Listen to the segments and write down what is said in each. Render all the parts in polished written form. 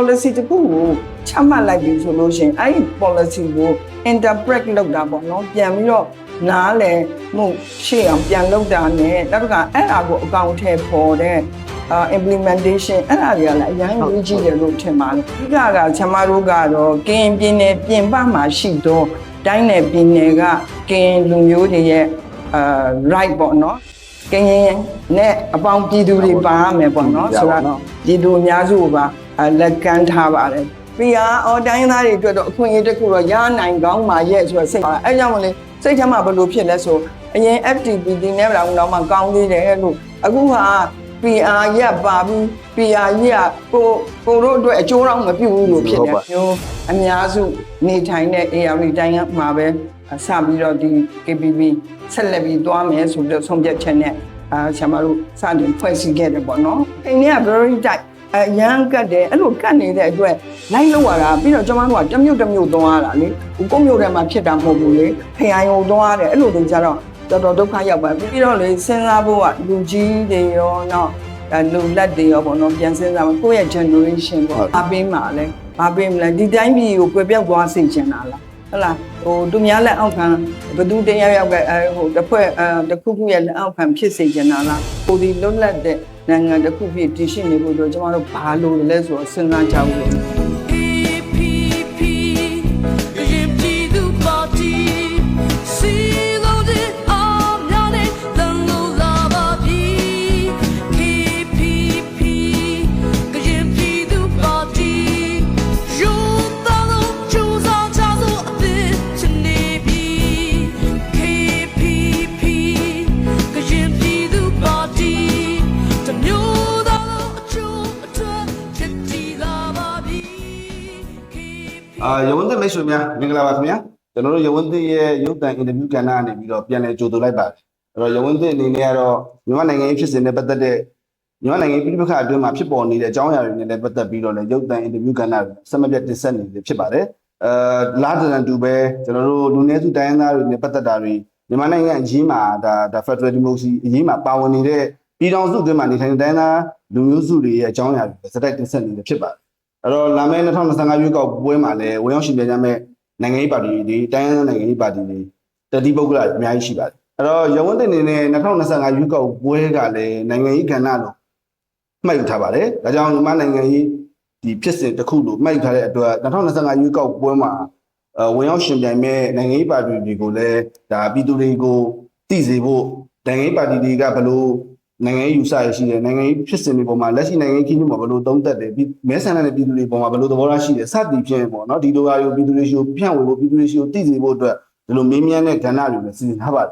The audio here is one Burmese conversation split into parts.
policy တခုကိုချမှတ်လိုက်ပြီဆိုလို့ရှိရင်အဲ့ဒီ policy ကို interpret လုပ်တာပေါ့နော်ပြန်ပြီးတော့နားလည်မှုရှေ့အောင်ပြန်လုပ်တာနဲ့နောက်ကအဲ့ဒါကိုအကောင့်ထဲပေါ်တဲ့implementation အဲ့ဒါတွေကလည်းအရင်ရေးကြည့်တယ်လို့ထင်ပါတယ်။အဓိကကကျမတို့ကတော့ကရင်ပြည်နယ်ပြင်ပမှာရှိတော့တိုင်းနယ်ပြည်နယ်ကကရင်လူမျိုးတွေရဲ့right ပေါ့နော်။ကရင်နဲ့အပေါင်းပြည်သူတွေပါရမယ်ပေါ့နော်ဆိုတော့ပြည်သူအများစုကလက်ကမ်းထားပါတယ်။ပြီးတော့တိုင်းသားတွေအတွက်တော့အခွင့်အရေးတစ်ခုတော့ရနိုင်ကောင်းပါရဲ့ဆိုတော့စိတ်ပါအဲကြောင့်မလို့စိတ်ထဲမှာဘယ်လိုဖြစ်လဲဆိုအရင် FTPD နဲ့တော့မှကောင်းသေးတယ်လို့အခုကPR ရက်ပါပြီး PR ရကိုတို့အတွက်အကျိုးတော့မပြုဘူးလို့ဖြစ်တယ်မျိုးအများစုနေထိုင်တဲ့ AR တိုင်းမှာပဲစပြီးတော့ဒီ KPP ဆက်လက်ပြီးသွားမယ်ဆိုပြီးဆုံးဖြတ်ချက်နဲ့ဆရာမတို့စတင်ဖွဲ့စည်းခဲ့တယ်ပေါ့နော်အိမ်ထဲက very tight ရန်ကတ်တယ်အဲ့လိုကတ်နေတဲ့အတွက်လိုက်လို့ရတာပြီးတော့ကျမတို့ကတမျိုးသွားရတာလေကိုမျိုးထဲမှာဖြစ်တာမဟုတ်ဘူးလေဖျားရုံသွားရတယ်အဲ့လိုတွေကြတော့တော်တော်ဒုက္ခရောက်ပါပြီးတော့လေစဉ်းစားဖို့ကလူကြီးတွေရောနောက်လူလက်တွေရောပေါ့နော်ပြန်စဉ်းစားကိုယ့်ရဲ့ generation ပေါ့အားပေးမှာလဲအားပေးမလဲဒီတိုင်းပြည်ကိုကွယ်ပြောက်သွားစေချင်တာလားဟုတ်လားဟိုသူများလက်အောက်ခံဘသူတရားရောက်ကဟိုတစ်ဖွဲ့တစ်ခုခုရဲ့လက်အောက်ခံဖြစ်စေချင်တာလားကိုဒီလွတ်လပ်တဲ့နိုင်ငံတစ်ခုဖြစ်တည်ရှိနေဖို့တော့ကျွန်တော်တို့ဘာလို့လဲဆိုတော့စဉ်းစားကြဖို့ယဝန်းသက်မိတ်ဆွေများမင်္ဂလာပါခင်ဗျာကျွန်တော်တို့ယဝန်းသက်ရဲ့ရုပ်သံအင်တာဗျူးကဏ္ဍကနေပြီးတော့ပြန်လည်ကြိုဆိုလိုက်ပါတယ်အဲ့တော့ယဝန်းသက်အနေနဲ့ကတော့မြန်မာနိုင်ငံရေးဖြစ်စဉ်နဲ့ပတ်သက်တဲ့မြန်မာနိုင်ငံပြည်ပခါအတွင်းမှာဖြစ်ပေါ်နေတဲ့အကြောင်းအရာတွေနဲ့လည်းပတ်သက်ပြီးတော့လည်းရုပ်သံအင်တာဗျူးကဏ္ဍတွေဆက်မပြတ်တင်ဆက်နေတယ်ဖြစ်ပါတယ်လာတန်တူပဲကျွန်တော်တို့လူနည်းစုတိုင်းရင်းသားတွေနဲ့ပတ်သက်တာတွေမြန်မာနိုင်ငံအရေးမှာဒါ Federal Democracy အရေးမှာပါဝင်နေတဲ့ပြည်ထောင်စုအတွင်းမှာနေထိုင်တဲ့တိုင်းရင်းသားလူမျိုးစုတွေရဲ့အကြောင်းအရာတွေစတိုက်တင်ဆက်နေတယ်ဖြစ်ပါတယ်အဲ့တော့လာမယ့်2025ရွေးကောက်ပွဲမှာလည်းဝင်ရောက်ရှင်ပြကြမဲ့နိုင်ငံရေးပါတီတွေတိုင်းရင်းသားနိုင်ငံရေးပါတီတွေတတိပုဂ္ဂလအများကြီးရှိပါတယ်အဲ့တော့ရဝန်းတင်အနေနဲ့2025ရွေးကောက်ပွဲကလည်းနိုင်ငံရေးကဏ္ဍလို့မှတ်ယူထားပါတယ်ဒါကြောင့်မြန်မာနိုင်ငံရေးဒီဖြစ်စဉ်တစ်ခုလို့မှတ်ယူထားတဲ့အတွက်2025ရွေးကောက်ပွဲမှာဝင်ရောက်ရှင်ပြိုင်မဲ့နိုင်ငံရေးပါတီတွေကိုလည်းဒါပြည်သူတွေကိုသိစေဖို့နိုင်ငံရေးပါတီတွေကဘယ်လိုနိုင်ငံရေးယူဆရရှိတယ်နိုင်ငံရေးဖြစ်စဉ်တွေပေါ်မှာလက်ရှိနိုင်ငံရေးခင်းမှာဘယ်လိုသုံးသပ်တယ်မဲဆန္ဒနဲ့ပြည်သူတွေပေါ်မှာဘယ်လိုသဘောထားရှိတယ်စသည်ဖြင့်ပေါ့နော်ဒီလိုဟာတွေကိုပြည်သူတွေရှိကိုဖြန့်ဝေဖို့ပြည်သူတွေရှိကိုသိစေဖို့အတွက်ဒီလိုမေးမြန်းတဲ့ကဏ္ဍတွေလည်းစီစဉ်ထားပါတယ်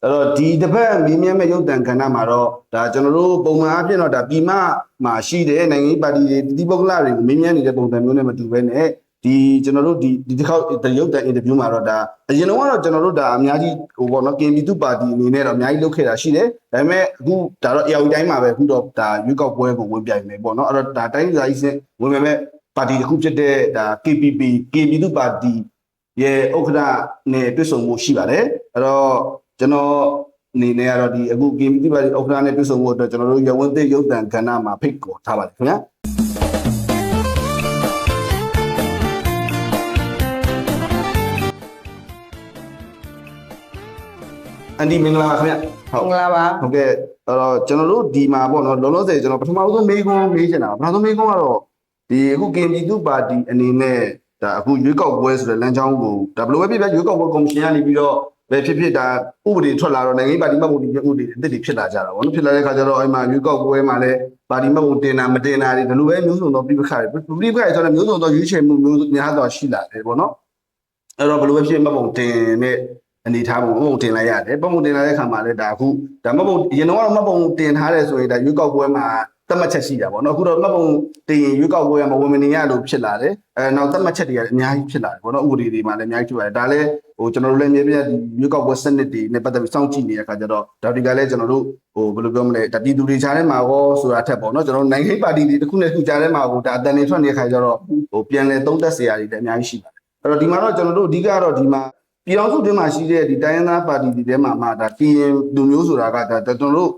အဲ့တော့ဒီတစ်ပတ်မေးမြန်းမဲ့ရုပ်သံကဏ္ဍမှာတော့ဒါကျွန်တော်တို့ပုံမှန်အပြင်တော့ဒါပြည်မမှာရှိတဲ့နိုင်ငံရေးပါတီတွေဒီပုဂ္ဂလတွေကိုမေးမြန်းနေတဲ့ပုံစံမျိုးနဲ့မတူဘဲနဲ့ဒီကျွန်တော်တို့ဒီတစ်ခေါက်ရုပ်သံအင်တာဗျူးမှာတော့ဒါအရင်တော့ကျွန်တော်တို့ဒါအများကြီးဟိုပေါ့နော်ကင်ပြည်သူပါတီအနေနဲ့တော့အများကြီးလုပ်ခဲ့တာရှိတယ်ဒါပေမဲ့အခုဒါတော့ AR တိုင်းမှာပဲအခုတော့ဒါရွေးကောက်ပွဲကိုဝင်ပြိုင်မယ်ပေါ့နော်အဲ့တော့ဒါတိုင်းစာကြီးစဝင်မယ်မဲ့ပါတီတစ်ခုဖြစ်တဲ့ဒါ KPP ကင်ပြည်သူပါတီရဲ့ဥက္ကဋ္ဌနဲ့တွေ့ဆုံမှုရှိပါတယ်အဲ့တော့ကျွန်တော်အနေနဲ့ကတော့ဒီအခုကင်ပြည်သူပါတီဥက္ကဋ္ဌနဲ့တွေ့ဆုံမှုအတွက်ကျွန်တော်တို့ရဝန်းသစ်ရုပ်သံကဏ္ဍမှာဖိတ်ခေါ်ထားပါတယ်ခင်ဗျာအန်ဒီမင်္ဂလာပါခင်ဗျဟုတ်မင်္ဂလာပါဟုတ်ကဲ့အဲ့တော့ကျွန်တော်တို့ဒီမှာပေါ့နော်လောလောဆယ်ကျွန်တော်ပထမဆုံးမေးခွန်းမေးချင်တာပထမဆုံးမေးခွန်းကတော့ဒီအခုကင်ပြည်သူပါတီအနေနဲ့ဒါအခုရွေးကောက်ပွဲဆိုတဲ့လမ်းကြောင်းကိုဒါဘယ်လိုပဲဖြစ်ဖြစ်ရွေးကောက်ပွဲကော်မရှင်ကနေပြီးတော့ပဲဖြစ်ဖြစ်ဒါဥပဒေထွက်လာတော့နိုင်ငံရေးပါတီမှတ်ပုံတင်ဥပဒေအသစ်တွေဖြစ်လာကြတာပေါ့နော်ဖြစ်လာတဲ့အခါကျတော့အဲ့မှာရွေးကောက်ပွဲမှာလည်းပါတီမှတ်ပုံတင်တာမတင်တာတွေဒီလိုပဲမျိုးစုံသောပြိပခါတွေဆိုတော့မျိုးစုံသောရွေးချယ်မှုမျိုးများစွာရှိလာတယ်ပေါ့နော်အဲ့တော့ဘယ်လိုပဲဖြစ်မှတ်ပုံတင်တဲ့အနေထားပုံပုံတင်လိုက်ရတယ်ပုံတင်လာတဲ့အခါမှာလည်းဒါအခုဒါမှတ်ပုံရင်တော့မှတ်ပုံတင်ထားတယ်ဆိုရင်ဒါရွေးကောက်ပွဲမှာသတ်မှတ်ချက်ရှိတာပေါ့နော်အခုတော့မှတ်ပုံတင်ရွေးကောက်ပွဲမှာဝင်မနေရလို့ဖြစ်လာတယ်နောက်သတ်မှတ်ချက်တွေကလည်းအများကြီးဖြစ်လာတယ်ပေါ့နော်ဥပဒေတွေမှာလည်းအများကြီးဖြစ်ပါတယ်ဒါလည်းဟိုကျွန်တော်တို့လည်းမြေပြဒီရွေးကောက်ပွဲစနစ်တွေနဲ့ပတ်သက်ပြီးစောင့်ကြည့်နေတဲ့အခါကျတော့ဒါဒီကလည်းကျွန်တော်တို့ဟိုဘယ်လိုပြောမလဲဒါပြည်သူတွေကြားထဲမှာရောဆိုတာထက်ပေါ့နော်ကျွန်တော်တို့နိုင်ငံရေးပါတီတွေတစ်ခုနဲ့တစ်ခုကြားထဲမှာကိုဒါအတန်နေထွက်နေတဲ့အခါကျတော့ဟိုပြန်လည်သုံးသပ်စရာတွေလည်းအများကြီးရှိပါတယ်အဲ့တော့ဒီမှာတော့ကျွန်တော်တို့အဓိကတော့ဒီမှာပြည်တော်စုတွင်းမှာရှိတဲ့ဒီတိုင်းရင်းသားပါတီတွေထဲမှာဒါကရင်လူမျိုးဆိုတာကဒါကျွန်တော်တို့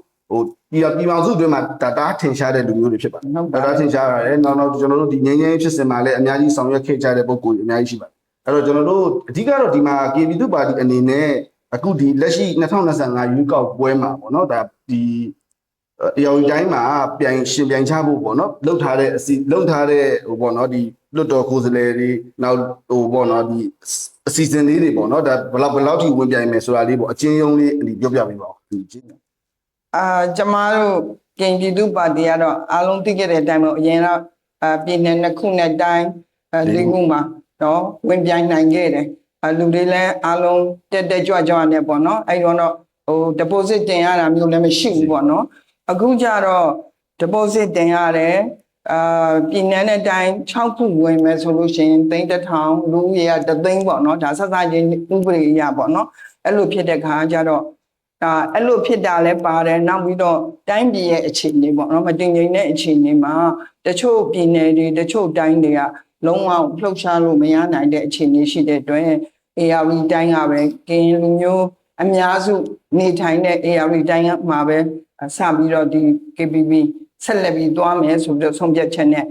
ပြည်ပေါင်းစုအတွင်းမှာတားထင်ရှားတဲ့လူမျိုးတွေဖြစ်ပါတယ်တားထင်ရှားရတယ်နောက်ကျွန်တော်တို့ဒီငင်းငင်းဖြစ်စင်မှာလည်းအများကြီးဆောင်ရွက်ခဲ့ကြတဲ့ပုံကိုအများကြီးရှိပါတယ်အဲ့တော့ကျွန်တော်တို့အဓိကတော့ဒီမှာ KB သူပါတီအနေနဲ့အခုဒီလက်ရှိ2025ရွေးကောက်ပွဲမှာပေါ့နော်ဒါဒီအရောင်တိုင်းမှာရှင်ပြိုင်ချဖို့ပေါ့နော်လှုပ်ထားတဲ့ပေါ့နော်ဒီလွတ်တော်ကိုယ်စားလှယ်တွေနောက်ပေါ့နော်ဒီအစီအစဉ်လေးတွေပေါ့နော်ဒါဘယ်လောက်ထိဝင်ပြိုင်မယ်ဆိုတာလေးပေါ့အချင်းယုံလေးပြောပြပေးပါဦးကျမတို့ပြည်ပြည်သူ့ပါတီကတော့အားလုံးသိခဲ့တဲ့အတိုင်းပေါ့အရင်တော့ပြည်နယ်နှစ်ခုနဲ့တိုင်း၄ခုမှာနော်ဝင်ပြိုင်နိုင်ခဲ့တယ်လူတွေလည်းအားလုံးတက်ကြွနဲ့ပေါ့နော်အဲ့တော့deposit တင်ရတာမျိုးလည်းမရှိဘူးပေါ့နော်အခုကျတော့ deposit တင်ရတယ်ပြည်နယ်နဲ့တိုင်း6ခုဝင်မယ်ဆိုလို့ရှိရင်3,000လူရ3သိန်းပေါ့နော်ဒါစစချင်းဥပဒေရပေါ့နော်အဲ့လိုဖြစ်တဲ့ခါကျတော့အဲ့လိုဖြစ်တာလည်းပါတယ်နောက်ပြီးတော့တိုင်းပြည်ရဲ့အခြေအနေပေါ့နော်မတင်ငိမ့်တဲ့အခြေအနေမှာတချို့ပြည်နယ်တွေတချို့တိုင်းတွေကလုံးဝလှုပ်ရှားလို့မရနိုင်တဲ့အခြေအနေရှိတဲ့အတွက် ARV တိုင်းကပဲကရင်လူမျိုးအများစုနေထိုင်တဲ့ ARV တိုင်းကမှာပဲစပြီးတော့ဒီ KPP ဆက်လက်ပြီးသွားမယ်ဆိုပြီးဆုံးဖြတ်ချက်နဲ့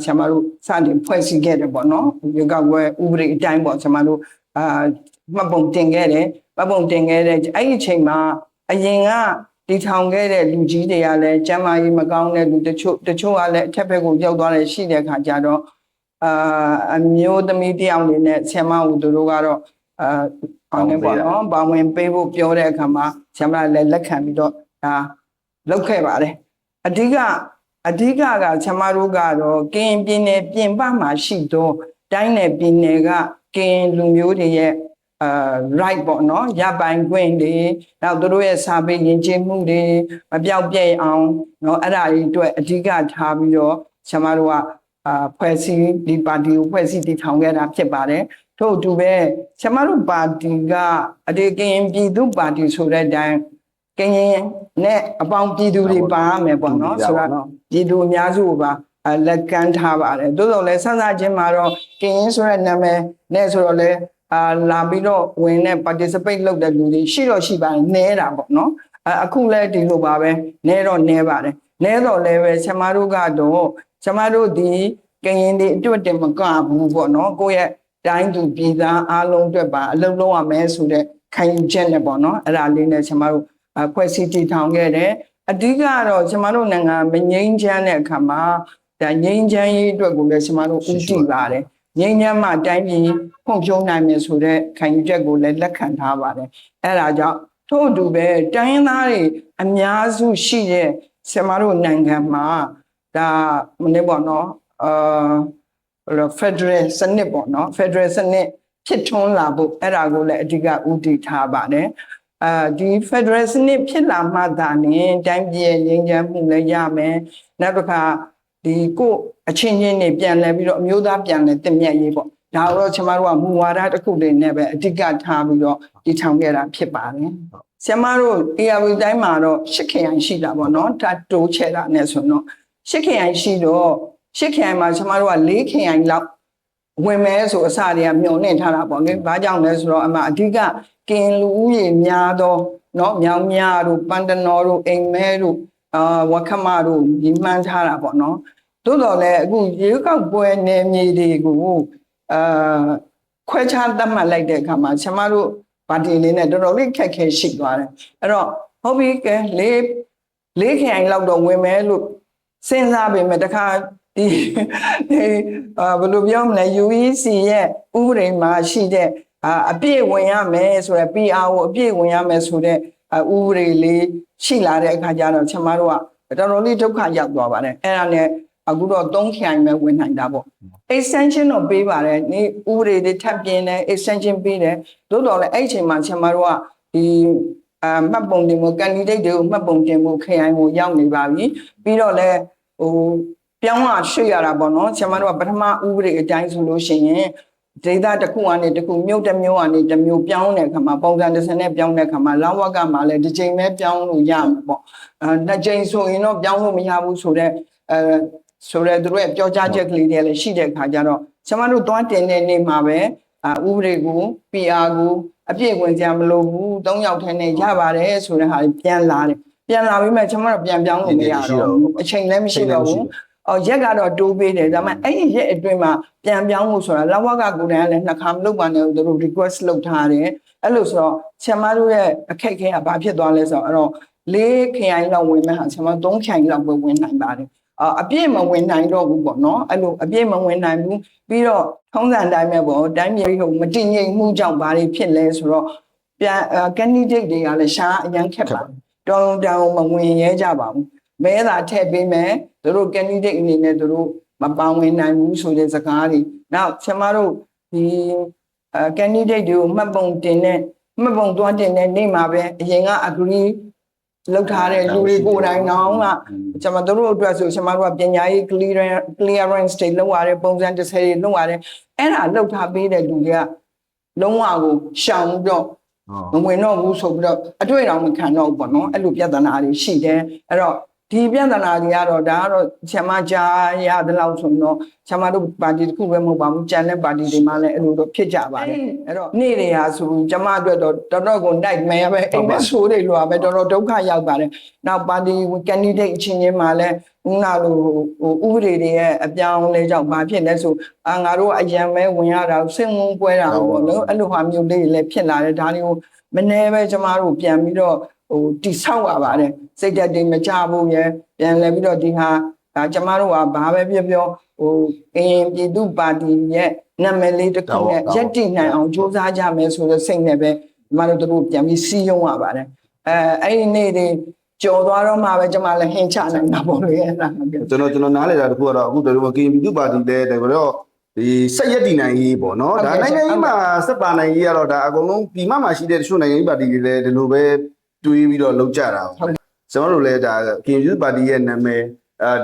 ဆရာမတို့စတင်ဖွဲ့စည်းခဲ့တယ်ပေါ့နော်ရွေးကောက်ပွဲဥပဒေအတိုင်းပေါ့ဆရာမတို့မှတ်ပုံတင်ခဲ့တယ်မှတ်ပုံတင်ခဲ့တဲ့အဲ့ဒီအချိန်မှာအရင်ကတီထောင်ခဲ့တဲ့လူကြီးတွေကလည်းကျမ်းမာရေးမကောင်းတဲ့လူတချို့ကလည်းအထက်ဘက်ကိုရောက်သွားတယ်ရှိတဲ့ခါကျတော့အမျိုးသမီးတယောက်နေနဲ့ဆရာမဦးသူတို့ကတော့အောင်နေပေါ့နော်ဘာဝင်ပေးဖို့ပြောတဲ့အခါမှာဆရာမလည်းလက်ခံပြီးတော့ဒါလုပ်ခဲ့ပါတယ်အဓိကကဆရာမတို့ကတော့ကရင်ပြည်နယ်ပြင်ပမှာရှိတော့တိုင်းနယ်ပြည်နယ်ကကရင်လူမျိုးတွေရဲ့right ပေါ့နော်ရပိုင်ခွင့်တွေနောက်သူတို့ရဲ့စာပေယဉ်ကျေးမှုတွေမပြောက်ပြဲအောင်เนาะအဲ့ဒါတွေအတွက်အဓိကထားပြီးတော့ဆရာမတို့ကဖွဲ့စည်းဒီပါတီကိုဖွဲ့စည်းတည်ထောင်ခဲ့တာဖြစ်ပါတယ်ထို့အတူပဲဆရာမတို့ပါတီကအတေကရင်ပြည်သူပါတီဆိုတဲ့အတိုင်းကရင်နဲ့အပေါင်းပြည်သူတွေပါရမယ်ပေါ့နော်ဆိုတော့ပြည်သူအများစုကိုပါလက်ကမ်းထားပါတယ်သို့တော်လည်းဆဆချင်းမှာတော့ကရင်ဆိုတဲ့နာမည်နဲ့ဆိုတော့လည်းလာပြီးတော့ဝင်နဲ့ participate လုပ်တဲ့လူတွေရှိပါတယ်နဲတာပေါ့နော်အခုလည်းဒီလိုပါပဲနဲပါတယ်နဲတော့လည်းပဲဆရာမတို့ကတော့ဆရာမတို့ဒီကရင်တွေအတွက်တည်းမကဘူးပေါ့နော်ကိုယ့်ရဲ့တိုင်းသူပြည်သားအားလုံးအတွက်ပါအလုပ်လုပ်ရမယ်ဆိုတဲ့ခံယူချက်နဲ့ပေါ့နော်အဲ့ဒါလေးနဲ့ဆရာမတို့ဖွဲ့စည်းတည်ထောင်ခဲ့တယ်အဓိကတော့ဆရာမတို့နိုင်ငံမငြိမ်းချမ်းတဲ့အခါမှာဒါငြိမ်းချမ်းရေးအတွက်ကိုလည်းဆရာမတို့ဦးတည်ပါတယ်ငြိမ်းချမ်းမှတိုင်းပြည်ဖွံ့ဖြိုးနိုင်မယ်ဆိုတဲ့ခံယူချက်ကိုလည်းလက်ခံထားပါတယ်အဲ့ဒါကြောင့်ထို့အတူပဲတိုင်းရင်းသားတွေအများစုရှိတဲ့ဆရာမတို့နိုင်ငံမှာဒါမနေ့ပေါ့နော်Federal စနစ်ပေါ့နော် Federal စနစ်ဖြစ်ထွန်းလာဖို့အဲ့ဒါကိုလည်းအဓိကဦးတည်ထားပါတယ်ဒီ Federal စနစ်ဖြစ်လာမှသာနဲ့တိုင်းပြည်ရဲ့ငြိမ်းချမ်းမှုလည်းရမယ်နောက်တစ်ခါဒီကိုအချင်းချင်းတွေပြန်လဲပြီးတော့အမျိုးသားပြန်လဲတင့်မြတ်ရေးပေါ့ဒါတော့ကျွန်တော်တို့ကမူဝါဒတစ်ခုတွေနဲ့ပဲအဓိကထားပြီးတော့တည်ထောင်ခဲ့တာဖြစ်ပါတယ်ဆရာမတို့ ARV တိုင်းမှာတော့8ခရိုင်ရှိတာပေါ့နော်ဒါတိုးချဲတာနဲ့ဆိုတော့8ခရိုင်ရှိတော့8ခရိုင်မှာကျွန်တော်တို့က4ခရိုင်လောက်ဝင်မဲဆိုအစတွေကမျှော်လင့်ထားတာပေါ့လေဘာကြောင့်လဲဆိုတော့အမှအဓိကကင်လူဦးရေများတော့เนาะမြောင်မြတို့ပန်တနော်တို့အိမ်မဲတို့ဝခမတို့ညီမှန်းထားတာပေါ့နော်သို့တော်လည်းအခုရေကောက်ပွဲနယ်မြေတွေကိုခွဲခြားသတ်မှတ်လိုက်တဲ့အခါမှာကျွန်မတို့ပါတီလေးနဲ့တော်တော်လေးခက်ခဲရှိသွားတယ်အဲ့တော့ဟုတ်ပြီကဲလေးခရိုင်လောက်တော့ဝင်မဲလို့စဉ်းစားပေမဲ့တခါဒီဘယ်လိုပြောမလဲ UEC ရဲ့ဥပဒေမှာရှိတဲ့အပြည့်ဝင်ရမယ်ဆိုရယ် PR ကိုအပြည့်ဝင်ရမယ်ဆိုတဲ့ဥပဒေလေးရှိလာတဲ့အခါကျတော့ကျွန်မတို့ကတော်တော်လေးဒုက္ခရောက်သွားပါတယ်အဲ့ဒါနဲ့အခုတော့3ခရိုင်ပဲဝင်နိုင်တာပေါ့ extension တော့ပေးပါတယ်ဒီဥပဒေတွေထပ်ပြင်တယ် extension ပေးတယ်သို့တော်လည်းအဲ့အချိန်မှာကျွန်မတို့ကဒီမှတ်ပုံတင်မှု candidate တွေကိုမှတ်ပုံတင်မှုခရိုင်ကိုရောက်နေပါပြီပြီးတော့လည်းပြောင်းလာရွှေ့ရတာပေါ့နော်ကျွန်မတို့ကပထမဥပဒေအတိုင်းဆိုလို့ရှိရင်ဒေသတစ်ခုကနေတစ်ခုမြို့တစ်မြို့ကနေတစ်မြို့ပြောင်းတဲ့အခါမှာပုံစံတစ်စနဲ့ပြောင်းတဲ့အခါမှာလောင်းဝက်ကမှလည်းတစ်ချိန်ပဲပြောင်းလို့ရမှာပေါ့နှစ်ချိန်ဆိုရင်တော့ပြောင်းလို့မရဘူးဆိုတော့ဆိုတော့သူတို့ရဲ့ပြောကြားချက်ကလေးတွေလည်းရှိတဲ့အခါကျတော့ကျွန်မတို့သွားတင်တဲ့နေ့မှာပဲဥပဒေကို PR ကိုအပြည့်ဝင်ကြမလို့ဘူး3ယောက်ထဲနဲ့ရပါတယ်ဆိုတဲ့ဟာပြန်လာတယ် ပြန်လာပြီးမှကျွန်မတို့ပြန်ပြောင်းလို့မရတော့ဘူးအချိန်လည်းမရှိတော့ဘူးရက်ကတော့တိုးပေးတယ်ဒါပေမဲ့အဲ့ဒီရက်အတွင်းမှာပြန်ပြောင်းဖို့ဆိုတာလဝကကိုယ်တိုင်ကလည်းနှစ်ခါမလုပ်ပါနဲ့သူတို့ request လုပ်ထားတယ်အဲ့လိုဆိုတော့ဆရာမတို့ရဲ့အခက်အခဲကဘာဖြစ်သွားလဲဆိုတော့အဲ့တော့4ခရိုင်လောက်ဝင်မဲ့ဟာဆရာမ3ခရိုင်လောက်ပဲဝင်နိုင်ပါတယ်အပြည့်မဝင်နိုင်တော့ဘူးပေါ့နော်အဲ့လိုအပြည့်မဝင်နိုင်ဘူးပြီးတော့ထုံးစံတိုင်းပဲပေါ့တိုင်းပြည်ဟိုမတည်ငြိမ်မှုကြောင့်ဘာတွေဖြစ်လဲဆိုတော့ပြန် candidate တွေကလည်းရှားအရန်ခက်ပါတောင်းမဝင်ရဲကြပါဘူးမဲသာထည့်ပေးမယ်သူတို့ candidate အနေနဲ့သူတို့မပါဝင်နိုင်ဘူးဆိုတဲ့စကားတွေနောက်ဆရာမတို့ဒီcandidate တွေကိုမှတ်ပုံတင်တဲ့မှတ်ပုံသွားတင်တဲ့နေ့မှာပဲအရင်က agree လောက်ထားတဲ့လူတွေကိုယ်တိုင်တော့ကကျွန်တော်တို့အတွက်ဆိုကျွန်တော်တို့ကပညာရေး clearance တွေလုပ်ရတယ်ပုံစံတစ်ဆယ်တွေလုပ်ရတယ်အဲ့ဒါလောက်ထားပေးတဲ့လူတွေကလုံးဝကိုရှောင်ပြီးတော့မဝင်တော့ဘူးဆိုပြီးတော့အတွေ့အကြုံမခံတော့ဘူးပေါ့နော်အဲ့လိုပြဿနာတွေရှိတယ်အဲ့တော့ဒီပြဿနာတွေကတော့ဒါကတော့ဆရာမကြားရတယ်လို့ဆိုတော့ဆရာမတို့ပါတီတစ်ခုပဲမဟုတ်ပါဘူးကျန်တဲ့ပါတီတွေမှလည်းအဲ့လိုတော့ဖြစ်ကြပါတယ်အဲ့တော့နေ့တွေဟာဆိုကျမအတွက်တော့တော်တော်ကိုနိုင်မယ်ပဲအိမ်မက်ဆိုးတွေလိုပါပဲတော်တော်ဒုက္ခရောက်ပါတယ်နောက်ပါတီ candidate အချင်းချင်းမှလည်းဦးနာလိုဥပဒေတွေရဲ့အပြောင်းလဲကြောင့်ဘာဖြစ်လဲဆိုငါတို့အရန်ပဲဝင်ရတာစိတ်ဝင်ပွဲတာပေါ့နော်အဲ့လိုဟာမျိုးလေးတွေလည်းဖြစ်လာတယ်ဒါတွေကိုမနေပဲကျမတို့ပြန်ပြီးတော့တိဆောက်ရပါတယ်စိတ်ဓာတ်တွေမကြဘူးရယ်ပြန်လဲပြီးတော့ဒီဟာကျမတို့ကဘာပဲပြောပြောအင်းပြည်သူပါတီရဲ့နာမည်လေးတစ်ခုနဲ့ရက်တည်နိုင်အောင်စူးစမ်းကြမယ်ဆိုတဲ့စိတ်နဲ့ပဲကျမတို့တို့ပြန်ပြီးစီးရုံးရပါတယ်အဲ့ဒီနေ့တွေကြော်သွားတော့မှပဲကျမလည်းဟင်ချနိုင်တာပေါ့လေအဲ့ဒါကျွန်တော်နားလေတာတခုကတော့အခုတို့ကပြည်သူပါတီလဲတကယ်တော့ဒီစက်ရက်တည်နိုင်ရေးပေါ့နော်ဒါနိုင်ငံရေးမှာစက်ပါနိုင်ရေးကတော့ဒါအကုန်လုံးပြည်မမှာရှိတဲ့တချို့နိုင်ငံရေးပါတီတွေလည်းဒီလိုပဲတွေးပြီးတော့လောက်ကြတာကျွန်တော်တို့လည်းဒါကင်ယူပါတီရဲ့နာမည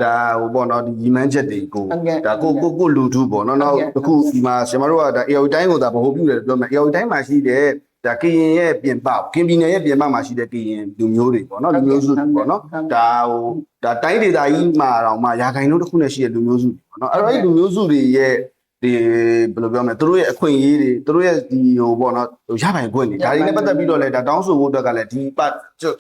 ်ဒါဟိုပေါ့နော်ဒီညီမန်းချက်တွေကိုဒါကိုလူထုပေါ့နော်နောက်အခုဒီမှာကျွန်တော်တို့ကဒါ AO တိုင်းကိုဒါဗဟိုပြုတယ်ပြောမယ် AO တိုင်းမှာရှိတဲ့ဒါကရင်ရဲ့ပြင်ပကင်ပြည်နယ်ရဲ့ပြင်ပမှာရှိတဲ့ကရင်လူမျိုးတွေပေါ့နော်လူမျိုးစုပေါ့နော်ဒါဟိုဒါတိုင်းဒေသကြီးမှာတော့မှရာခိုင်နှုန်းတစ်ခုနဲ့ရှိတဲ့လူမျိုးစုပေါ့နော်အဲ့တော့အဲ့လူမျိုးစုတွေရဲ့ဒီဘယ်လိုပြောမလဲသူတို့ရဲ့အခွင့်အရေးတွေသူတို့ရဲ့ဒီဟိုပေါ့နော်ရပိုင်ခွင့်တွေဒါတွေနဲ့ပတ်သက်ပြီးတော့လည်းဒါတောင်းဆိုဖို့အတွက်ကလည်းဒ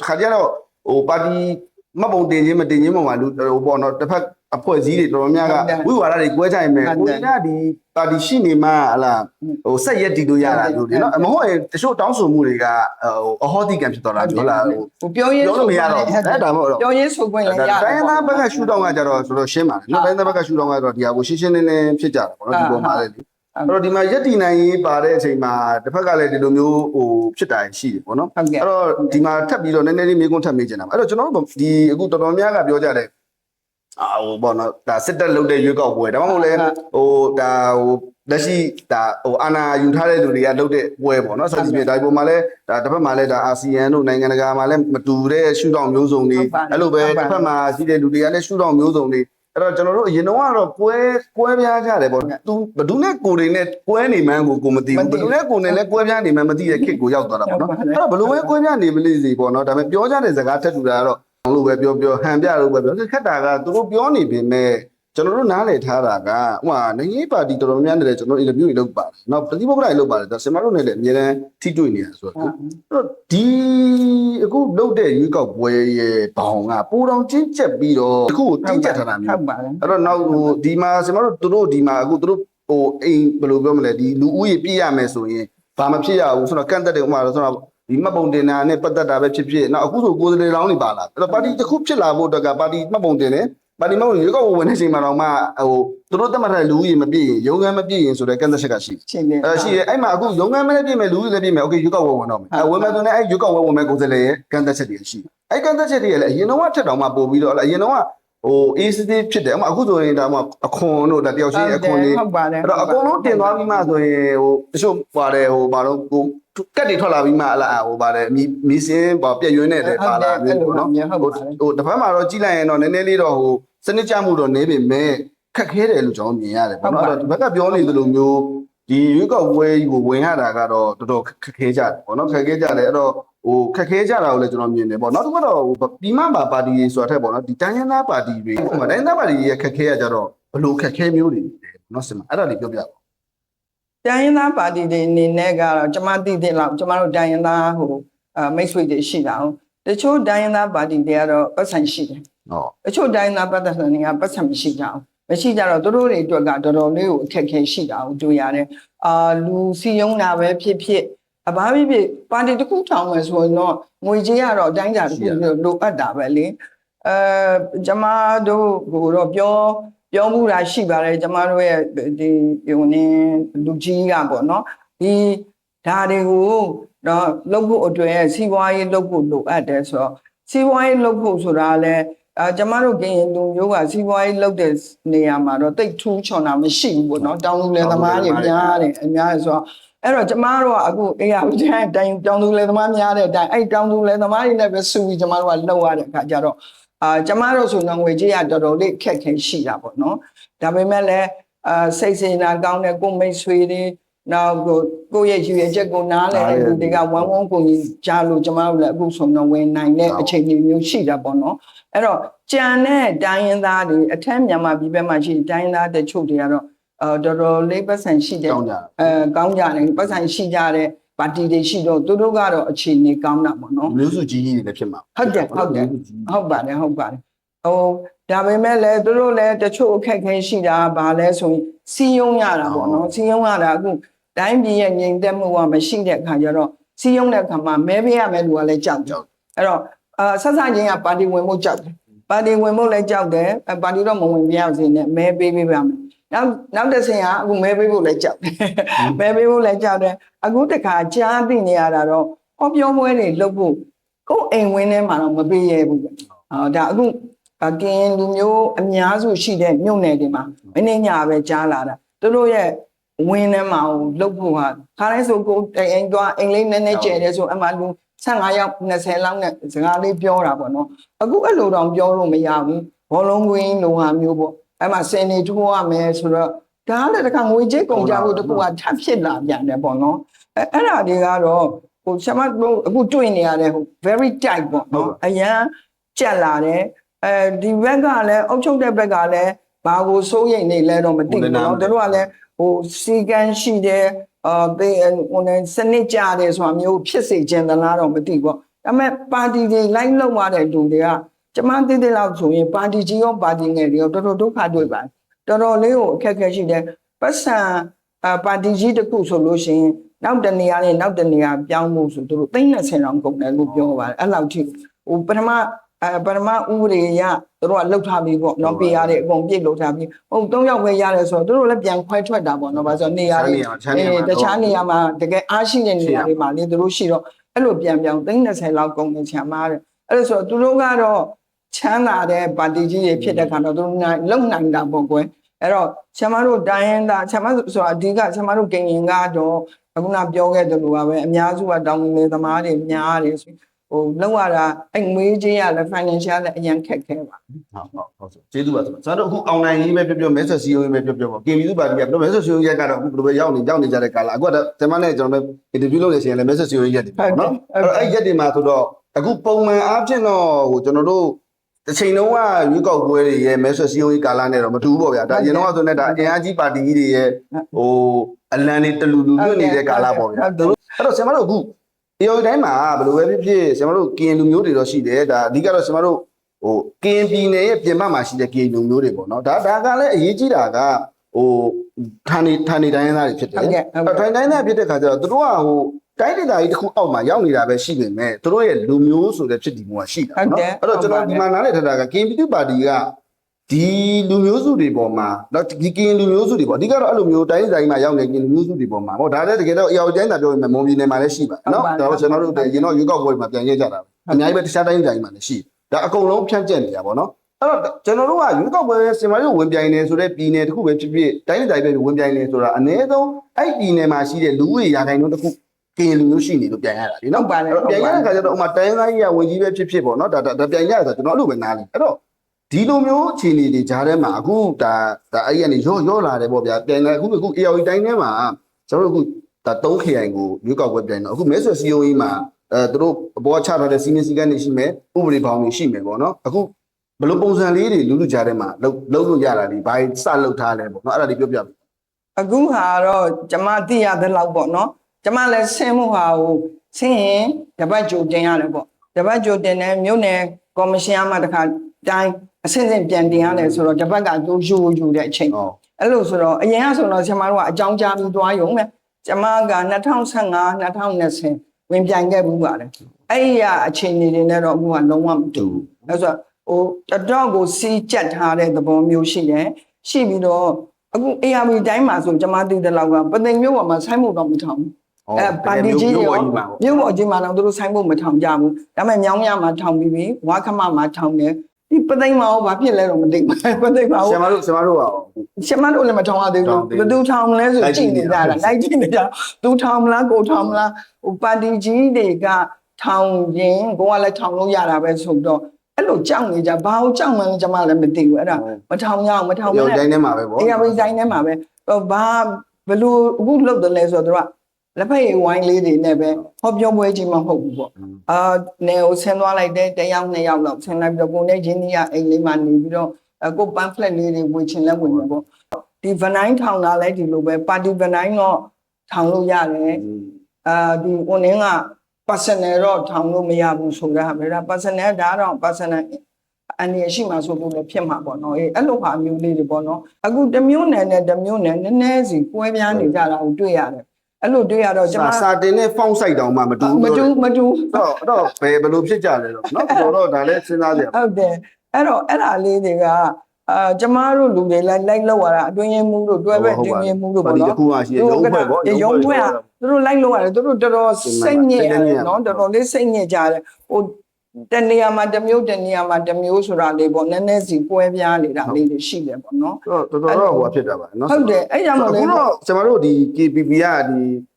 ီခါကြတော့ဟိုပါတီမှတ်ပုံတင်ခြင်းမတင်ခြင်းပုံမှာလူဟိုပေါ့နော်တစ်ဖက်အဖွဲ့အစည်းတွေတော်တော်များကဝိဝါဒတွေကွဲကြိုင်မယ်ကိုကြီးကဒီပါတီရှိနေမှဟလာဟိုဆက်ရက်တီလို့ရတာလို့ဒီနော်မဟုတ်ရင်တချို့တောင်းဆိုမှုတွေကအဟောတိကံဖြစ်သွားတာပြောလားဟိုပြောရင်းလို့မရတော့အဲ့ဒါမဟုတ်တော့ပြောရင်းဆိုခွင့်လည်းရတယ်တိုင်းသားဘက်ကရှူတောင်းကကြတော့ဆိုတော့ရှင်းပါတယ်နော်တိုင်းသားဘက်ကရှူတောင်းကတော့ဒီဟာကိုရှင်းရှင်းလင်းလင်းဖြစ်ကြတာပေါ့နော်ဒီပုံမှာလည်းအဲ့တော့ဒီမှာရက်တီနိုင်ရေးပါတဲ့အချိန်မှာတစ်ဖက်ကလည်းဒီလိုမျိုးဟိုဖြစ်တာရှိတယ်ပေါ့နော်အဲ့တော့ဒီမှာထပ်ပြီးတော့နည်းနည်းလေးမေးခွန်းထပ်မေးချင်တာပါအဲ့တော့ကျွန်တော်တို့ဒီအခုတော်တော်များကပြောကြတယ်ဟိုပေါ့နော်ဒါစစ်တပ်လုပ်တဲ့ရွေးကောက်ပွဲဒါမှမဟုတ်လဲဟိုဒါဟိုလက်ရှိဒါဟိုအာဏာယူထားတဲ့လူတွေကလုပ်တဲ့ပွဲပေါ့နော်ဆက်ကြည့်ပြဒါဒီပုံမှာလဲဒါတစ်ဖက်မှာလဲဒါအာဆီယံတို့နိုင်ငံတကာမှာလဲမတူတဲ့ရှုထောင့်မျိုးစုံတွေအဲ့လိုပဲတစ်ဖက်မှာရှိတဲ့လူတွေကလည်းရှုထောင့်မျိုးစုံတွေအဲ့တော့ကျွန်တော်တို့အရင်တော့ကတော့ကွဲပြားကြတယ်ပေါ့သူဘဒုနဲ့ကိုတွေနဲ့ကွဲနေမှန်းကိုမသိဘူးဘဒုနဲ့ကိုနဲ့လည်းကွဲပြားနေမှန်းမသိတဲ့ခစ်ကိုရောက်သွားတာပေါ့နော်အဲ့တော့ဘလို့ပဲကွဲပြားနေမလို့စီပေါ့နော်ဒါပေမဲ့ပြောကြတဲ့စကားထက်တူတာကတော့လို့ပဲပြောဟန်ပြလို့ပဲပြောခက်တာကသူတို့ပြောနေပေမဲ့ကျွန်တော်တို့နားလည်ထားတာကဟိုနိုင်ငံရေးပါတီတော်တော်များများနဲ့ကျွန်တော်အင်တာဗျူးတွေလုပ်ပါတယ်။နောက်ပြည်ပုဂ္ဂလိကလုပ်ပါတယ်ဒါဆင်မတို့နဲ့လည်းအများတန်းထိတွေ့နေတာဆိုတော့အဲ့တော့ဒီအခုလုပ်တဲ့ရွေးကောက်ပွဲရဲ့ဘောင်ကပိုတော်ချင်းကျက်ပြီးတော့အခုကိုတင်းကျပ်ထားတာမျိုးအဲ့တော့နောက်ဟိုဒီမှာဆင်မတို့တို့ဒီမှာအခုတို့ဟိုအိမ်ဘယ်လိုပြောမလဲဒီလူဦးရေပြည့်ရမယ်ဆိုရင်ဘာမဖြစ်ရဘူးဆိုတော့ကန့်သက်တယ်ဥပမာဆိုတော့ဒီမှတ်ပုံတင်တာနဲ့ပတ်သက်တာပဲဖြစ်ဖြစ်နောက်အခုဆိုကိုယ်စားလှယ်လောင်းတွေပါလာအဲ့တော့ပါတီတစ်ခုဖြစ်လာဖို့အတွက်ကပါတီမှတ်ပုံတင်တယ်ပါတီမှတ်ပုံရွေးကောက်ပွဲဝင်တဲ့အချိန်မှာတော့မှဟိုသူတို့တက်မှတ်တဲ့လူဦးရေမပြည့်ရင်ရုံးခန်းမပြည့်ရင်ဆိုတဲ့ကန့်သက်ချက်ကရှိရှိတယ်အဲ့မှာအခုရုံးခန်းမလည်းပြည့်မယ်လူဦးရေလည်းပြည့်မယ်โอเคရွေးကောက်ပွဲဝင်တော့မယ်ဝင်မယ်ဆိုရင်အဲ့ရွေးကောက်ပွဲဝင်မယ်ကိုယ်စားလှယ်ရဲ့ကန့်သက်ချက်တွေရှိအဲ့ကန့်သက်ချက်တွေလည်းအရင်တော့ထက်တောင်မှပို့ပြီးတော့အရင်တော့ဟို ACD ဖြစ်တယ်အခုဆိုရင်ဒါမှအခွန်တို့ဒါတယောက်ချင်းအခွန်တွေအဲ့တော့အကုန်လုံးတင်သွားပြီးမှဆိုရင်ဟိုတချို့ပါတယ်ဟိုဘာလို့ကိုကက်တွေထွက်လာပြီးမှအလားဟိုပါတယ်မီစင်းပေါ့ပြည့်ရွှင်းနေတဲ့ပါလာပြီပေါ့နော်ဟိုတစ်ဖက်မှာတော့ကြည့်လိုက်ရင်တော့နည်းနည်းလေးတော့ဟိုစနစ်ကျမှုတော့နေပေမဲ့ခက်ခဲတယ်လို့ကျွန်တော်မြင်ရတယ်ပေါ့နော်အဲ့တော့ဒီဘက်ကပြောနေသလိုမျိုးဒီရွေးကောက်ပွဲကြီးကိုဝင်ရတာကတော့တော်တော်ခက်ခဲကြတယ်ပေါ့နော်ခက်ခဲကြတယ်အဲ့တော့ဟိုခက်ခဲကြတာကိုလည်းကျွန်တော်မြင်တယ်ပေါ့နောက်တစ်ခါတော့ပြည်မပါတီတွေဆိုတာထက်ပေါ့နော်ဒီတိုင်းရင်းသားပါတီတွေဟိုမှာတိုင်းရင်းသားပါတီရဲ့ခက်ခဲရကြတော့ဘလို့ခက်ခဲမျိုးတွေနော်စင်မအဲ့ဒါလေးပြောပြပါတိုင်းရင်းသားပါတီတွေအနေနဲ့ကတော့ကျမသိတဲ့လောက်ကျမတို့တိုင်းရင်းသားဟိုမိတ်ဆွေတွေရှိတာ တချို့တိုင်းရင်းသားပါတီတွေကတော့ပတ်စံရှိတယ် ဟော တချို့တိုင်းရင်းသားပတ်သက်တွေကပတ်စံမရှိကြဘူးမရှိကြတော့သူတို့တွေအတွက်ကတော်တော်လေးကိုအခက်အခဲရှိတာကိုတွေ့ရတယ်လူစီယုံတာပဲဖြစ်ဖြစ်အဘာဖြစ်ဖြစ်ပါတီတစ်ခုထောင်မယ်ဆိုရင်တော့ငွေကြေးကတော့အတိုင်းအတာတစ်ခုလိုအပ်တာပဲလေကျမတို့ကတော့ပြောမှုတာရှိပါတယ်ကျမတို့ရဲ့ဒီဟိုနေလူကြီးကပေါ့နော်ဒီဓာတ်တွေကိုတော့လုပ်ဖို့အတွက်စီးပွားရေးလုပ်ဖို့လိုအပ်တယ်ဆိုတော့စီးပွားရေးလုပ်ဖို့ဆိုတာလည်းကျမတို့ကရင်လူမျိုးကစီးပွားရေးလုပ်တဲ့နေရာမှာတော့တိတ်ထူးချွန်တာမရှိဘူးပေါ့နော်တောင်သူလယ်သမားတွေများတယ်အများဆိုတော့အဲ့တော့ကျမတို့ကအခုအေးရတိုင်းတောင်သူလယ်သမားများတဲ့အတိုင်းအဲ့တောင်သူလယ်သမားတွေနဲ့ပဲစုပြီးကျမတို့ကလှုပ်ရတဲ့အခါကျတော့ကျမတို့ဆိုတော့ငွေကြေးကတော်တော်လေးခက်ခဲရှိတာပေါ့နော်ဒါပေမဲ့လည်းစိတ်စေနာကောင်းတဲ့ကိုမိတ်ဆွေတွေနောက်ကိုယ့်ရဲ့ယူရချက်ကိုနားလည်တဲ့လူတွေကဝမ်းဝမ်းကိုကြီးကြားလို့ကျမတို့လည်းအခုဆိုတော့ဝင်နိုင်တဲ့အခြေအနေမျိုးရှိတာပေါ့နော်အဲ့တော့ကြံတဲ့တိုင်းရင်းသားတွေအထက်မြန်မာပြည်ဘက်မှာရှိတိုင်းရင်းသားတချို့တွေကတော့တော်တော်လေးပတ်စံရှိတဲ့ကောင်းကြတယ်ပတ်စံရှိကြတဲ့ပါတီတွေရှိတော့သူတို့ကတော့အခြေအနေကောင်းတာပေါ့နော် မျိုးစုကြီးကြီးတွေလည်းဖြစ်မှာ ဟုတ်ပါတယ်ဟုတ်ပါတယ်ဟိုဒါပေမဲ့လည်းသူတို့လည်းတချို့အခက်ခဲရှိတာဗာလဲဆိုရင်စီယုံရတာပေါ့နော်စီယုံရတာအခုတိုင်းပြည်ရဲ့ငြိမ်သက်မှုကမရှိတဲ့အခါကျတော့စီယုံတဲ့အခါမှာမဲပေးရမယ့်လူကလည်းကြောက်တယ်အဲ့တော့ဆက်စချင်းကပါတီဝင်မှုကြောက်တယ်ပါတီဝင်မှုလည်းကြောက်တယ်ပါတီတော့မဝင်ပြရစေနဲ့မဲပေးပေးပါမယ်နောက်တစ်ဆင့်ကအခုမဲပေးဖို့လည်းကြောက်တယ်မဲပေးဖို့လည်းကြောက်တယ်အခုတခါကြားသိနေရတာတော့ဟောပြောပွဲတွေလုပ်ဖို့ကိုယ်အိမ်ဝင်းထဲမှာတော့မပေးရဘူးဒါအခုကင်းလူမျိုးအများစုရှိတဲ့မြို့နယ်တွေမှာမင်းညပဲကြားလာတာသူတို့ရဲ့ဝင်းထဲမှာလှုပ်ဖို့ဟာခါတိုင်းဆိုကိုအိမ်သွားအိမ်လေးနည်းနည်းကျယ်တယ်ဆိုအမှလူ15ယောက်20လောက်နဲ့စကားလေးပြောတာပေါ့နော်အခုအဲ့လိုတော့ပြောလို့မရဘူးဘောလုံးကွင်းလိုဟာမျိုးပေါ့အဲ့မှာစင်နေထိုးရမယ်ဆိုတော့ဒါလည်းတခါငွေကြေးကုန်ကြဖို့တခုကထပ်ဖြစ်လာပြန်တယ်ပေါ့နော်အဲ့ဒါတွေကတော့ဟိုဆမတို့အခုတွေ့နေရတဲ့ဟို very tight ပေါ့နော်အရန်ကြက်လာတယ်ဒီဘက်ကလည်းအုပ်ချုပ်တဲ့ဘက်ကလည်းဘာကိုစိုးရိမ်နေလဲတော့မသိဘူးเนาะတို့ကလည်းဟိုစီကန်းရှိတယ်ဟိုစနစ်ကြတယ်ဆိုတာမျိုးဖြစ်စေခြင်းသလားတော့မသိဘူးပေါ့ဒါပေမဲ့ပါတီတွေလိုက်လောက်ရတဲ့လူတွေကကျမသိတဲ့လောက်ဆိုရင်ပါတီကြီးရောပါတီငယ်တွေရောတော်တော်ဒုက္ခတွေ့ပါတယ်တော်တော်လေးကိုအခက်အခဲရှိတယ်ပတ်စံပါတီကြီးတစ်ခုဆိုလို့ရှိရင်နောက်တနေရာနဲ့နောက်တနေရာပြောင်းဖို့ဆိုတို့30လောက်ကုန်တယ်လို့ပြောပါတယ်အဲ့လောက်ထိဟိုပထမဥပဒေရသူတို့ကလှုပ်ထားပြီးပေါ့နော်ပေးရတဲ့အကုန်ပြည့်လှုပ်ထားပြီးဟုတ်3ယောက်ပဲရတယ်ဆိုတော့သူတို့လည်းပြန်ခွဲထွက်တာပေါ့နော်ဘာလို့ဆိုနေရာတွေတခြားနေရာမှာတကယ်အားရှိတဲ့နေရာတွေမှာလေသူတို့ရှိတော့အဲ့လိုပြန်ပြောင်း30လောက်ကုန်တယ်ချမ်းပါတယ်အဲ့လိုဆိုတော့သူတို့ကတော့ချမ်းသာတဲ့ပါတီကြီးတွေဖြစ်တဲ့ခါတော့သူတို့လုံနိုင်တာပေါ့ကွယ်အဲ့တော့ချမ်းမတို့တိုင်းရင်းသားချမ်းမဆိုအဓိကချမ်းမတို့ကင်ရင်ကတော့အခုနပြောခဲ့တယ်လို့ပါပဲအများစုကတောင်းလေသမားတွေများတယ်ဆိုဟိုလောက်ရတာအဲ့ငွေကြေးရလဲ financial လည်းအရင်ခက်ခဲပါဟုတ်ကျေးဇူးပါကျွန်တော်တို့အခုအောင်နိုင်ရေးပဲပြောမဲဆွစီယိုရေးပဲပြောပေါ့ကင်ပြည်သူပါတီကမဲဆွစီယိုရေးကတော့အခုဘယ်လိုပဲရောက်နေကြတဲ့ကာလအခုကတော့ကျွန်မနဲ့ကျွန်တော်ပဲ interview လုပ်နေရှင်လည်းမဲဆွစီယိုရေးရက်တွေပေါ့နော်အဲ့ရက်တွေမှာဆိုတော့အခုပုံမှန်အားဖြင့်တော့ဟိုကျွန်တော်တို့တစ်ချိန်လုံးကရွေးကောက်ပွဲတွေရဲ့မဲဆွစီယိုရေးကာလနဲ့တော့မတူဘူးပေါ့ဗျာဒါအရင်တော့ဆိုနေတာအင်အားကြီးပါတီကြီးတွေရဲ့ဟိုအလံတွေတလူလူလွတ်နေတဲ့ကာလပေါ့ဗျာအဲ့တော့ကျွန်မတို့အခုဒီလိုတိုင်းမှာဘယ်လိုပဲဖြစ်ဖြစ်ကျွန်တော်တို့ကရင်လူမျိုးတွေတော့ရှိတယ်ဒါအဓိကတော့ကျွန်တော်တို့ဟိုကရင်ပြည်နယ်ရဲ့ပြင်ပမှာရှိတဲ့ကရင်လူမျိုးတွေပေါ့နော်ဒါကလည်းအရေးကြီးတာကဟိုဌာနေတိုင်းရင်းသားတွေဖြစ်တယ်ဌာနေတိုင်းသားဖြစ်တဲ့ခါကျတော့သူတို့ကဟိုတိုင်းဒေသကြီးတစ်ခုအောက်မှာရောက်နေတာပဲရှိနေမယ်သူတို့ရဲ့လူမျိုးဆိုတဲ့ဖြစ်တည်မှုကရှိတာနော်အဲ့တော့ကျွန်တော်ဒီမှာနားလည်ထားတာကကရင်ပြည်သူပါတီကဒီလူမျိုးစုတွေပေါ်မှာတော့ဒီကရင်လူမျိုးစုတွေပေါ့အဓိကတော့အဲ့လိုမျိုးတိုင်းတိုင်းမှာရောက်နေကရင်လူမျိုးစုတွေပေါ်မှာဟောဒါလည်းတကယ်တော့အရာတိုင်းသာပြောရင်မွန်ပြည်နယ်မှာလည်းရှိပါနော်ဒါတော့ကျွန်တော်တို့ရင်တော့ရွေးကောက်ပွဲမှာပြန်ရကြတာအများကြီးပဲတခြားတိုင်းတိုင်းမှာလည်းရှိဒါအကုန်လုံးဖြန့်ကျက်နေတာပေါ့နော်အဲ့တော့ကျွန်တော်တို့ကရွေးကောက်ပွဲစင်မာတို့ဝင်ပြိုင်နေဆိုတဲ့ပြည်နယ်တစ်ခုပဲဖြစ်ဖြစ်တိုင်းတိုင်းပဲဝင်ပြိုင်နေဆိုတာအနည်းဆုံးအဲ့ပြည်နယ်မှာရှိတဲ့လူဦးရေရာခိုင်နှုန်းတစ်ခုကရင်လူမျိုးရှိနေလို့ပြန်ရတာဒီနော်ပြန်ရတဲ့ခါကျတော့ဥမာတိုင်းတိုင်းကြီးကဝင်ကြီးပဲဖြစ်ဖြစ်ပေါ့နော်ဒါပြန်ရတာဆိုကျွန်တော်အဲ့လိုပဲနားလည်အဲ့တော့ဒီလိုမျိုးအခြေအနေတွေကြားထဲမှာအခုဒါအဲ့ဒီကနေရောလာတယ်ပေါ့ဗျာပြန်လာအခု AR တိုင်းထဲမှာကျွန်တော်တို့အခု3ခရိုင်ကိုရွေးကောက်ပွဲပြန်တော့အခုမဲဆွယ်စီယိုရေးမှာသူတို့အပေါ်ချထားတဲ့စီမင်းစည်းကမ်းတွေရှိမယ်ဥပဒေဘောင်တွေရှိမယ်ပေါ့နော်အခုဘယ်လိုပုံစံလေးတွေလူကြားထဲမှာလုံးလို့ရတာဒီဘာစလုပ်ထားလဲပေါ့နော်အဲ့ဒါတွေပြောပြပြီအခုဟာတော့ကျမသိရတဲ့လောက်ပေါ့နော်ကျမလည်းဆင်းမှုဟာကိုဆင်းရင်တပတ်ကြိုတင်ရတယ်ပေါ့ တပတ်ကြိုတင်တယ်မြို့နယ်ကော်မရှင်အမှတခါတိုင်းအဆင့်ဆင့်ပြန်တင်ရတယ်ဆိုတော့တပတ်ကသူယူတဲ့အချိန်အဲ့လိုဆိုတော့အရင်ကဆိုတော့ကျမတို့ကအကြောင်းကြားပြီးသွားရုံပဲကျမက2015 2020ဝင်ပြိုင်ခဲ့ဘူးပါတယ်အဲ့ဒီအချိန်တွေနဲ့တော့အခုကလုံးဝမတူဘူးအဲ့ဆိုဟိုတတော့ကိုစီးကြက်ထားတဲ့သဘောမျိုးရှိတယ်ရှိပြီးတော့အခု ARB တိုင်းမှာဆိုကျမသိတဲ့လောက်ကပသိမ်မြို့ပေါ်မှာဆိုင်းဖို့တော့မထောင်ဘူးပါတီကြီးတွေမြို့ပေါ်ကြီးမှာတော့သူတို့ဆိုင်းဖို့မထောင်ကြဘူးဒါပေမဲ့မြောင်းရမှာထောင်ပြီးပြီဝါခမမှာထောင်တယ်ဒီပသိမ်မှာဘာဖြစ်လဲတော့မသိဘူးပသိမ်မှာဆရာမတို့လည်းမထောင်ရသေးဘူးဘယ်သူထောင်မလဲဆိုကြည့်နေကြတာလိုက်ကြည့်နေကြသူထောင်မလားကိုထောင်မလားဟိုပါတီကြီးတွေကထောင်ရင်ကိုကလည်းထောင်လို့ရတာပဲဆိုတော့အဲ့လိုကြောက်နေကြဘာလို့ကြောက်မှန်းကျမလည်းမသိဘူးအဲ့ဒါမထောင်ရအောင်မထောင်ဘူးတိုင်းထဲမှာပဲပေါ့အေးအဝိတိုင်းထဲမှာပဲဘာဘလို့အခုလုပ်တယ်လဲဆိုတော့လက်ဖက်ရည်ဝိုင်းလေးတွေနဲ့ပဲဟောပြောပွဲကြီးမဟုတ်ဘူးပေါ့နေကိုဆင်းသွားလိုက်တဲ့1ယောက်2ယောက်လောက်ဆင်းလိုက်ပြီးတော့ကိုနဲ့ရင်းနှီးရအိမ်လေးမှာနေပြီးတော့ကိုပန်းဖလက်လေးတွေဝင်ချင်လဲဝင်မှာပေါ့ဒီဗနိုင်းထောင်တာလဲဒီလိုပဲပါတီဗနိုင်းတော့ထောင်လို့ရတယ်ဒီကိုနင်းက personal တော့ထောင်လို့မရဘူးဆိုတာပဲဒါ personal ဒါတော့ personal အနေရှိမှဆိုလို့လည်းဖြစ်မှာပေါ့နော်အဲ့လိုဟာမျိုးလေးတွေပေါ့နော်အခုတစ်မျိုးနယ်နဲ့တစ်မျိုးနယ်နည်းနည်းစီကွဲပြားနေကြတာကိုတွေ့ရတယ်အဲ့လိုတွေ့ရတော့ကျွန်မစာတင်နဲ့ဖုန်းဆိုင်တောင်မှမတူတော့ဘယ်လိုဖြစ်ကြလဲတော့เนาะတော့ဒါလည်းစဉ်းစားကြရဟုတ်တယ်အဲ့တော့အဲ့ဒါလေးတွေကကျမတို့လူတွေလိုက်လောက်ရတာအတွင်းရင်းမှုတို့တွဲဘက်အတွင်းရင်းမှုတို့ပေါ့နော်ဒီခုမှရှိရုံးဘက်ပေါ့ရုံးဘက်ကသူတို့လိုက်လောက်ရတယ်သူတို့တော်တော်စိတ်ညစ်ရတယ်နော်တော်တော်လေးစိတ်ညစ်ကြတယ်ဟိုတနေရာမှာတစ်မျိုးတနေရာမှာတစ်မျိုးဆိုတာလေးပေါ့နည်းနည်းစီကွဲပြားနေတာလေးတွေရှိတယ်ပေါ့နော်တော်တော်ဟိုဖြစ်တာပါနော်ဟုတ်တယ်အဲ့ကြောင့်မလို့အခုတော့ကျွန်တော်တို့ဒီ KPP ကဒ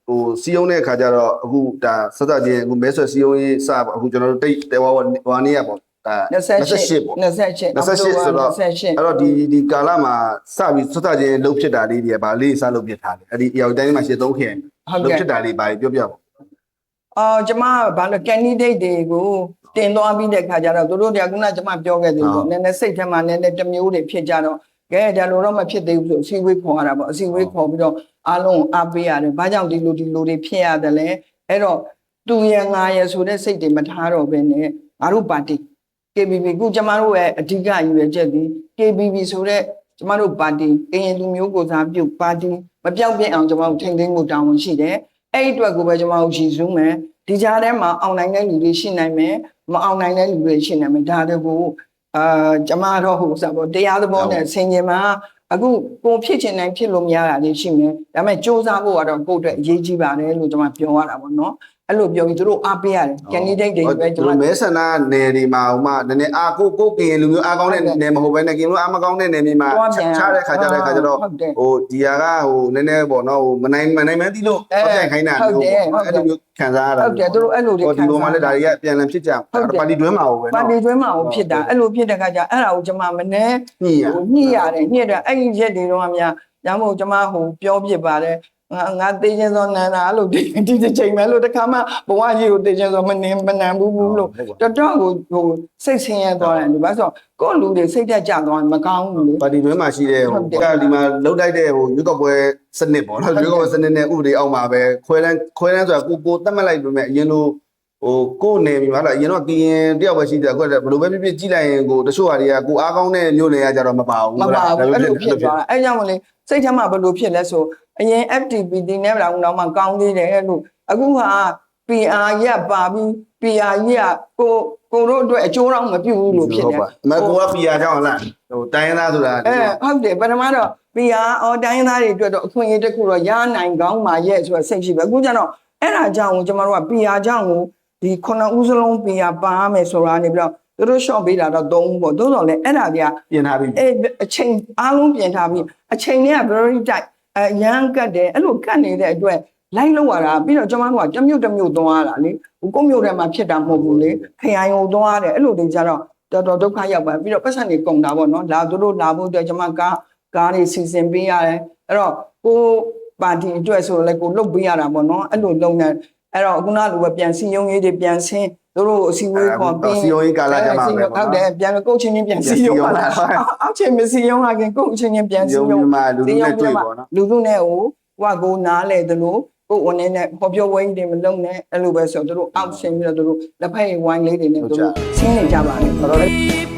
ီဟိုစီယုံတဲ့အခါကျတော့အခုဒါစသချင်းအခုမဲဆွယ်စီယုံရေးစပေါ့အခုကျွန်တော်တို့တိတ်တဲဝါနေရပေါ့28ပေါ့28ဆိုတော့အဲ့တော့ဒီကာလမှာစပြီးစသချင်းလှုပ်ဖြစ်တာလေးတွေကဗာလေးစလှုပ်ဖြစ်ထားတယ်အဲ့ဒီအရောက်တိုင်းမှာရှင်း3ခင်လှုပ်ဖြစ်တာလေးဗာပြောပြပေါ့ကျမဘာလို့ candidate တွေကိုတင်သွားပြီးတဲ့ခါကျတော့တို့တွေကခုနကကျွန်မပြောခဲ့သေးပေါ့နည်းနည်းစိတ်ထဲမှာနည်းနည်းတစ်မျိုးတွေဖြစ်ကြတော့ကဲဒါလိုတော့မဖြစ်သေးဘူးဆိုအစည်းအဝေးခေါ်ရတာပေါ့အစည်းအဝေးခေါ်ပြီးတော့အားလုံးအားပေးရတယ်ဘာကြောင့်ဒီလိုတွေဖြစ်ရတယ်လဲအဲ့တော့သူရငါရဆိုတဲ့စိတ်တွေမထားတော့ဘဲနဲ့ငါတို့ပါတီ KPP ခုကျမတို့ရဲ့အဓိကရည်ရွယ်ချက်ဒီ KPP ဆိုတဲ့ကျမတို့ပါတီကရင်လူမျိုးကိုစားပြုပါတီမပြောင်းပြအောင်ကျမတို့ထိန်းသိမ်းမှုတာဝန်ရှိတယ်အဲ့ဒီအတွက်ကိုပဲကျမတို့ရည်စူးမယ်ဒီကြားထဲမှာအောင်နိုင်တဲ့လူတွေရှိနိုင်မယ်မအောင်နိုင်တဲ့လူတွေရှိနိုင်မယ်ဒါတွေကိုကျမတော့ဟိုဆိုတော့တရားသဘောနဲ့ဆင်ခြင်မှာအခုကိုဖြစ်ချင်တိုင်းဖြစ်လို့မရတာလေးရှိမယ်ဒါပေမဲ့စ조사ဖို့ကတော့ကိုယ့်အတွက်အရေးကြီးပါတယ်လို့ကျမပြောရတာပေါ့နော်အဲ့လိုပြောပြီးသူတို့အားပေးရတယ် candidate တွေပဲကျွန်တော်မဲဆန္ဒနယ်တွေမှာဟိုမှနည်းနည်းကိုကရင်လူမျိုးအားကောင်းတဲ့နယ်မဟုတ်ဘဲနဲ့ကရင်လူအားမကောင်းတဲ့နယ်မြေမှာချတဲ့ခါကြတဲ့ခါကျတော့ဟိုဒီဟာကဟိုနည်းနည်းပေါ့နော်ဟိုမနိုင်မှန်းသိလို့ပတ်ပြိုင်ခိုင်းတာမျိုးပေါ့အဲ့လိုမျိုးခံစားရတာဟုတ်တယ်သူတို့အဲ့လိုတွေခံစားဒီပေါ်မှာလည်းဒါတွေကပြန်လည်ဖြစ်ကြပါတီတွင်းမှာပဲပါတီတွင်းမှာဖြစ်တာအဲ့လိုဖြစ်တဲ့ခါကျအဲ့ဒါကိုကျွန်မမနှဲညှိရတယ်ညှိတယ်အဲ့ဒီရက်တွေတော့အများညမို့ကျွန်မဟိုပြောပြပါတယ်ငါတေးချင်းစောနန်းတာအဲ့လိုဒီချိန်မဲ့လို့တခါမှဘဝကြီးကိုတေးချင်းစောမနမ်းဘူးလို့တော်တော်ကိုဟိုစိတ်ဆင်းရဲသွားတယ်ဒီဘာဆိုကိုယ့်လူတွေစိတ်တက်ကြသွားမကောင်းဘူးလေပါတီတွင်းမှာရှိတဲ့ဟိုဒီမှာလှုပ်လိုက်တဲ့ဟိုရွေးကောက်ပွဲစနစ်ပေါ့နော်ရွေးကောက်ပွဲစနစ်နဲ့ဥပဒေအောက်မှာပဲခွဲတန်းဆိုတာကိုတတ်မှတ်လိုက်ပြီမဲ့အရင်လိုဟိုကိုယ်နေပြီမလားအရင်တော့ကရင်တယောက်ပဲရှိတယ်အခုကဘယ်လိုပဲဖြစ်ဖြစ်ကြီးလိုက်ရင်ကိုတချို့ဟာတွေကကိုအားကောင်းတဲ့မျိုးနယ်ရကြတော့မပါဘူးအဲ့လိုဖြစ်သွားတာအဲ့ကြောင့်မလို့စိတ်ထဲမှာဘယ်လိုဖြစ်လဲဆိုအရင် FTPD နဲ့တော့မှကောင်းသေးတယ်လို့အခုဟာ PR ရက်ပါပြီး PR ရကိုတို့အတွက်အကျိုးတော့မပြုဘူးလို့ဖြစ်တယ်မကိုက PR ကြောင့်လားဟိုတိုင်းရင်းသားဆိုတာဟုတ်တယ်ပထမတော့ PR တိုင်းရင်းသားတွေအတွက်တော့အခွင့်အရေးတစ်ခုတော့ရနိုင်ကောင်းမှာရဲ့ဆိုတော့စိတ်ရှိပဲအခုကျတော့အဲ့ဒါကြောင့်ကျွန်တော်တို့က PR ကြောင့်ကိုဒီ9ဦးစလုံး PR ပါမယ်ဆိုတာနေပြီးတော့သူတို့ short ပေးတာတော့3ဦးပေါ့သို့တော်လည်းအဲ့ဒါတွေကပြင်ထားပြီအချိန်အားလုံးပြင်ထားပြီအချိန်တွေက very tight ရန်ကတ်တယ်အဲ့လိုကတ်နေတဲ့အတွက်လိုက်လောက်ရတာပြီးတော့ကျွန်မတို့ကတစ်မျိုးသွားရတာလေကိုမျိုးထဲမှာဖြစ်တာမဟုတ်ဘူးလေခရိုင်ကိုသွားရတယ်အဲ့လိုတွေကြတော့တော်တော်ဒုက္ခရောက်ပါပြီးတော့ပတ်စံတွေကုန်တာပေါ့နော်လာသူတို့လာဖို့အတွက်ကျွန်မကားတွေစီစဉ်ပေးရတယ်အဲ့တော့ကိုပါတီအတွက်ဆိုတော့လေကိုလုပ်ပေးရတာပေါ့နော်အဲ့လိုလုပ်နေအဲ့တော့ခုနလိုပဲပြန်စီယုံရေးတွေပြန်ဆင်းသူတို့အစီအဝေးခေါ်ပြီးစီယုံရေးကာလကြမှာပဲဟုတ်တယ်ပြန်ကုတ်ချင်းပြန်စီယုံပါလားအောက်ချင်းမစီယုံကခင်ကုတ်ချင်းပြန်စီယုံလူနဲ့တွေ့ပေါ့နော်လူနဲ့ဟိုကိုနားလေသလို ကိုယ်ဝင်နေဟောပြောဝိုင်းတွေမလုံးနဲ့အဲ့လိုပဲဆိုတော့သူတို့အောက်ဆင်းပြီးတော့သူတို့လက်ဖက်ရည်ဝိုင်းလေးတွေနဲ့သူတို့ဆင်းနေကြပါလေတော်တော်လေး